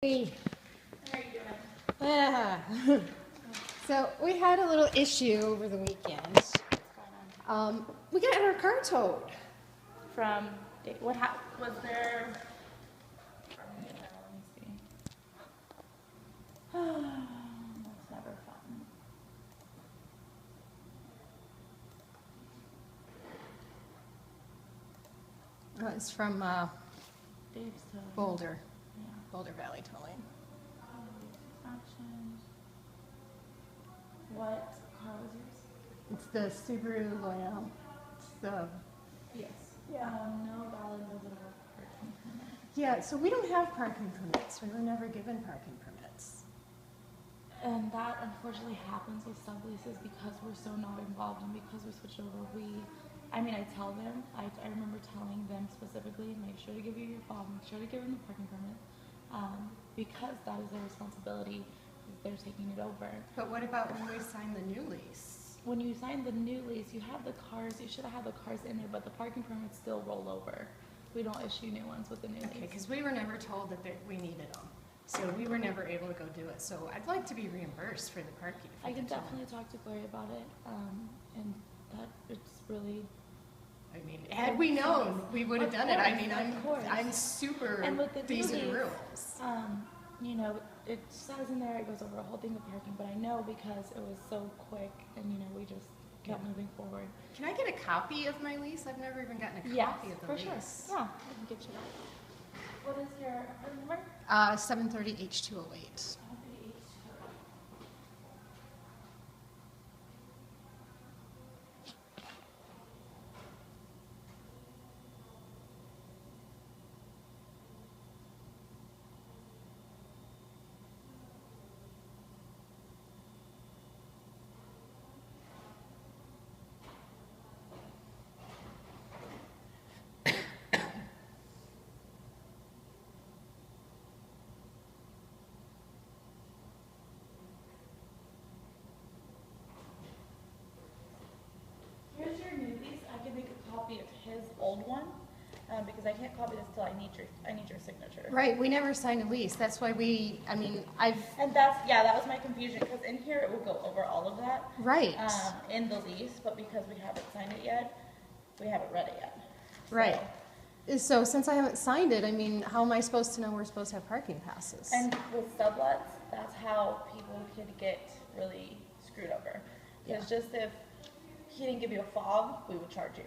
How are you doing? So we had a little issue over the weekend. What's going on? We got our car towed. From what was there? Let me see. That's never fun. It's from Dave's towing. Boulder, Yeah. Boulder Valley Towing. Options. What car was yours? It's the Subaru Loyal. It's the Yes. Yeah. No valid visitor parking permit. Yeah. So we don't have parking permits. We were never given parking permits. And that unfortunately happens with subleases because we're so not involved and because we switched over. I tell them, I remember telling them specifically, make sure to give you your fob, make sure to give them the parking permit, because that is their responsibility. They're taking it over. But what about when we sign the new lease? When you sign the new lease, you have the cars, you should have had the cars in there, but the parking permits still roll over. We don't issue new ones with the new lease. Okay, because we were never told that we needed them. So we were never able to go do it. So I'd like to be reimbursed for the parking. I can definitely talk to Gloria about it, and that it's really. I mean, had we known, we would have done it. I mean, I'm super and with the these are the lease, rules. It says in there it goes over a whole thing of parking, but I know because it was so quick, and we just kept moving forward. Can I get a copy of my lease? I've never even gotten a copy of the lease. For sure. Yeah, I can get you that. What is your number? 730 H208. Here's your new lease. I can make a copy of his old one because I can't copy this till I need your signature. Right, we never signed a lease. That's why And that was my confusion because in here it will go over all of that. Right. In the lease, but because we haven't signed it yet, we haven't read it yet. Right. So since I haven't signed it, I mean, how am I supposed to know we're supposed to have parking passes? And with sublets, that's how people could get really screwed over. It's just if he didn't give you a fob, we would charge you.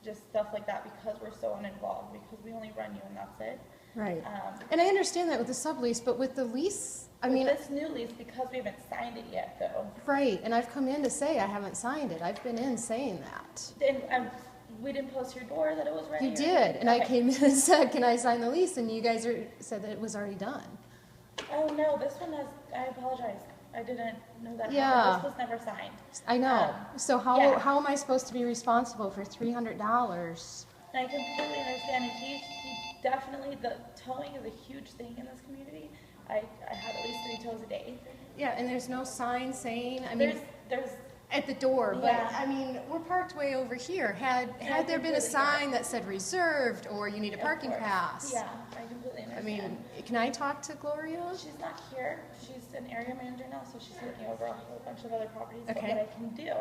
Just stuff like that because we're so uninvolved, because we only run you and that's it. Right. And I understand that with the sublease, but with the lease, this new lease, because we haven't signed it yet, though. Right, and I've come in to say I haven't signed it. I've been in saying that. And we didn't post your door that it was ready? You did, and I came in and said, can I sign the lease? And you guys said that it was already done. Oh, no, this one has, I apologize. I didn't know that Yeah. happened. This was never signed. I know. So how am I supposed to be responsible for $300? And I completely understand. And he definitely, the towing is a huge thing in this community. I have at least 3 tows a day. Yeah, and there's no sign saying, There's at the door, but Yeah. we're parked way over here. Had there been a sign that said reserved or you need a parking pass? Yeah, I completely understand. Can I talk to Gloria? She's not here. She's an area manager now, so she's looking over a whole bunch of other properties. Okay. But what I can do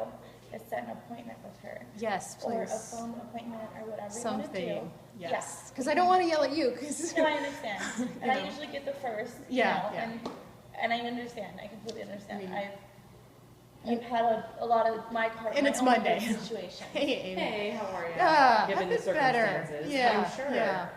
is set an appointment with her. Yes, please. Or a phone appointment or whatever Something. you want to do. Yes. Because I don't want to yell at you. Cause No, I understand. And I usually get the first. Yeah. And I understand. I completely understand. I've had a lot of my part. And it's Monday. Situation. Hey, Amy. Hey, how are you? Yeah, Given the circumstances, Yeah, I'm sure. Yeah.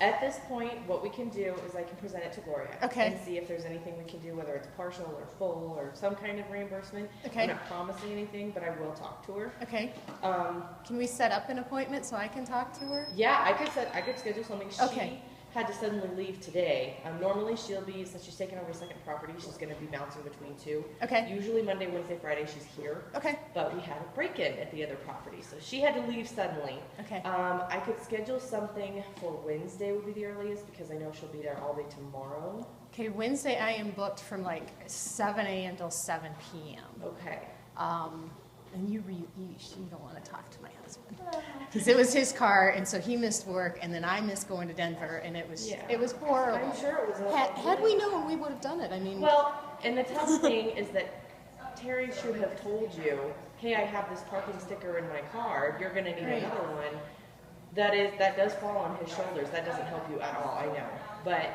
At this point, what we can do is I can present it to Gloria Okay. and see if there's anything we can do, whether it's partial or full or some kind of reimbursement. Okay. I'm not promising anything, but I will talk to her. Okay. Can we set up an appointment so I can talk to her? Yeah, I could schedule something. Okay. She had to suddenly leave today. Normally since she's taking over a second property, she's going to be bouncing between 2. Okay. Usually Monday, Wednesday, Friday she's here. Okay. But we had a break-in at the other property, so she had to leave suddenly. Okay. I could schedule something for Wednesday would be the earliest because I know she'll be there all day tomorrow. Okay, Wednesday I am booked from like 7 a.m. till 7 p.m. Okay. and you don't want to talk to my husband. Because it was his car, and so he missed work, and then I missed going to Denver, and it was horrible. I'm sure it was. Had we known, we would have done it. I mean, Well, and the tough thing is that Terry should have told you, hey, I have this parking sticker in my car. You're going to need Right. another one. That does fall on his shoulders. That doesn't help you at all. I know, but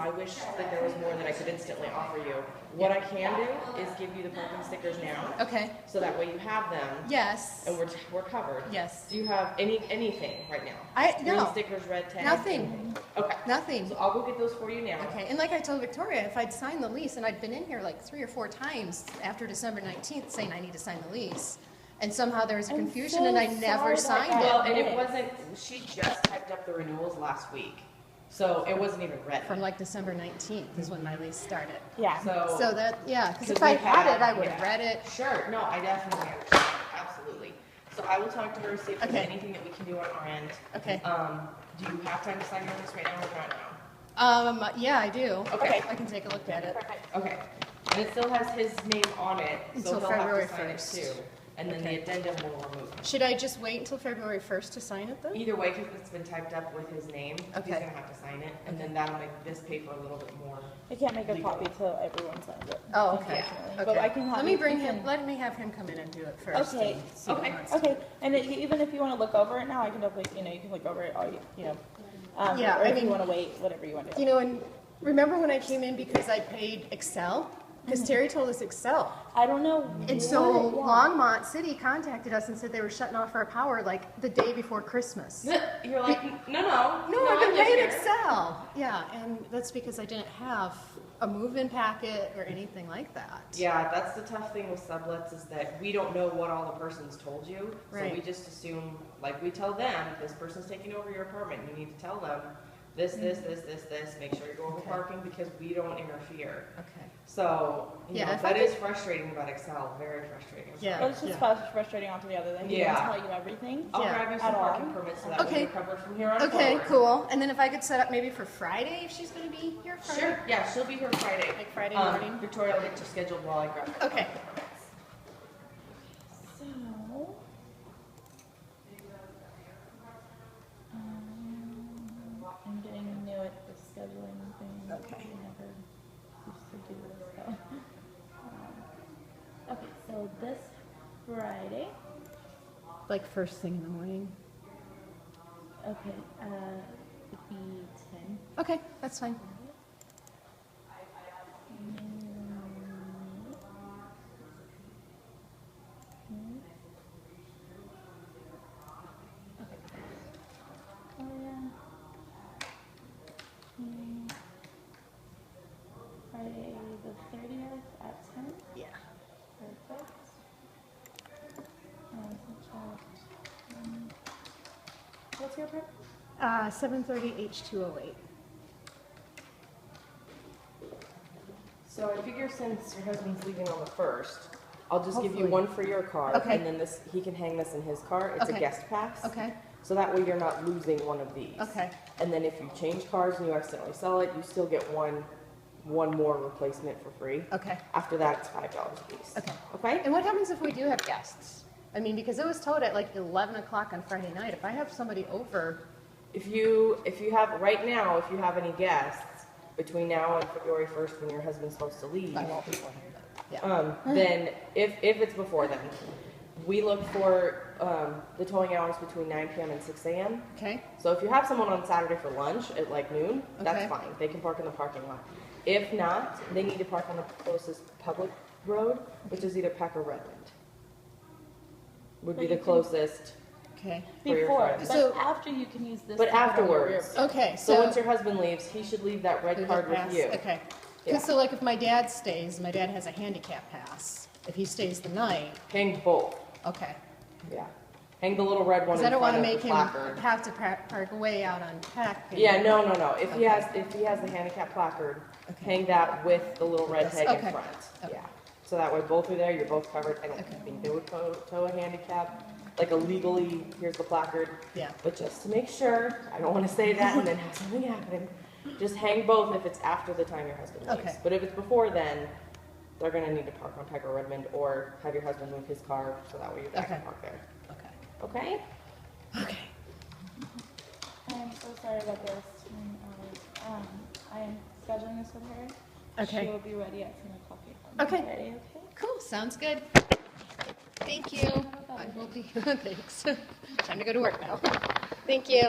I wish that there was more that I could instantly offer you. What I can do is give you the parking stickers now. okay. So that way you have them. Yes. And we're covered. Yes. Do you have anything right now? Green No. stickers, red tags? Nothing. Okay. Nothing. So I'll go get those for you now. Okay, and like I told Victoria, if I'd signed the lease, and I'd been in here like 3 or 4 times after December 19th saying I need to sign the lease, and somehow there was a I'm confusion so and I never sorry signed about it. Well, and it Yes. wasn't, she just typed up the renewals last week. So it wasn't even ready. From like December 19th is when my lease started. Yeah. So that, yeah, because if 'Cause I we had it, I would yeah. have read it. Sure, no, I definitely understand, absolutely. So I will talk to her, see if there's Okay. anything that we can do on our end. Okay. Do you have time to sign your lease right now or not now? Yeah, I do. Okay. I can take a look at it. Okay, and it still has his name on it, so Until he'll February have to sign it 1st. too. And then Okay. the addendum will remove it. Should I just wait until February 1st to sign it then? Either way, because it's been typed up with his name, he's Okay. gonna have to sign it, and then that'll make this paper a little bit more. I can't make a Legal. copy till everyone signs it. Oh, okay. unfortunately. Okay. But I can have Let me you- bring you him, can- let me have him come in and do it first. Okay. and see what he Okay. wants to do. Okay, and even if you want to look over it now, I can definitely, you can look over it all, Yeah, or I if you mean- want to wait, whatever you want to do. You know, and remember when I came in because I paid Excel? Because Terry told us Excel. I don't know. And so what- yeah. Longmont City contacted us and said they were shutting off our power like the day before Christmas. You're like, no, No, I've been I'm just paying here." Excel. Yeah, and that's because I didn't have a move-in packet or anything like that. Yeah, that's the tough thing with sublets is that we don't know what all the person's told you. So we Right. just assume, like we tell them, this person's taking over your apartment. You need to tell them this, make sure you go over Okay. parking because we don't interfere. Okay. So, Yeah, if I that could- is frustrating about Excel, very frustrating. I'm Yeah. sorry. Well, it's just frustrating onto the other than he Yeah. doesn't tell you everything. I'll Yeah. grab you some At all. parking permits so that Okay. we're covered from here on Okay, forward. cool. And then if I could set up maybe for Friday, if she's gonna be here Friday? Sure, yeah, she'll be here Friday. Like Friday morning? Victoria will get you scheduled while I grab the Okay. parking permits. So, I'm getting new at the scheduling thing. Okay. We never used to do this, so. Okay, so this Friday, Like first thing in the morning? okay, it'd be 10. Okay, that's fine. Oh, yeah. Friday the 30th at 10. Yeah. Perfect. What's your prep? 7:30 H208. So I figure since your husband's leaving on the 1st, I'll just give you Hopefully. one for your car. Okay. And then he can hang this in his car. It's a Okay. guest pass. Okay, So that way you're not losing one of these. okay, And then if you change cars and you accidentally sell it, you still get one more replacement for free. okay, After that, it's $5 a piece. okay. Okay? And what happens if we do have guests? I mean, because it was told at like 11 o'clock on Friday night, if I have somebody over, If you have, right now, if you have any guests between now and February 1st when your husband's supposed to leave, I won't beforehand, but, yeah. then if it's before then, we look for the towing hours between 9 p.m. and 6 a.m. Okay, So if you have someone on Saturday for lunch at like noon, that's Okay. fine. They can park in the parking lot. If not, they need to park on the closest public road, which is either Peck or Redmond. Would But be you the can- closest. Okay. For your Before, friends. but So- after you can use this. But to put on your afterwards. rear- okay, So once your husband leaves, he should leave that red There's a card with pass, you. Okay. Yeah. 'Cause so like if my dad stays, my dad has a handicap pass. If he stays the night, Hang both. okay. Yeah. Hang the little red one Because in I don't want front to of make the him placard. have to park way out on Peck. and- Yeah, no. If he Okay. has the handicap placard, Okay. hang that with the little red tag Okay. in front. Okay. Yeah. So that way both are there, you're both covered. I don't Okay. think they would tow a handicap, like a legally, here's the placard. Yeah, But just to make sure, I don't want to say that and then have something happen. Just hang both if it's after the time your husband leaves. Okay. But if it's before then, they're gonna need to park on Peg or Redmond, or have your husband move his car so that way your dad can Okay. park there. Okay. Okay? Okay. I'm so sorry about this. I am scheduling this with her. Okay. She will be ready at 10 o'clock on Okay. Friday, okay? Cool. Sounds good. Thank you. I will be. Thanks. Time to go to work now. Thank you.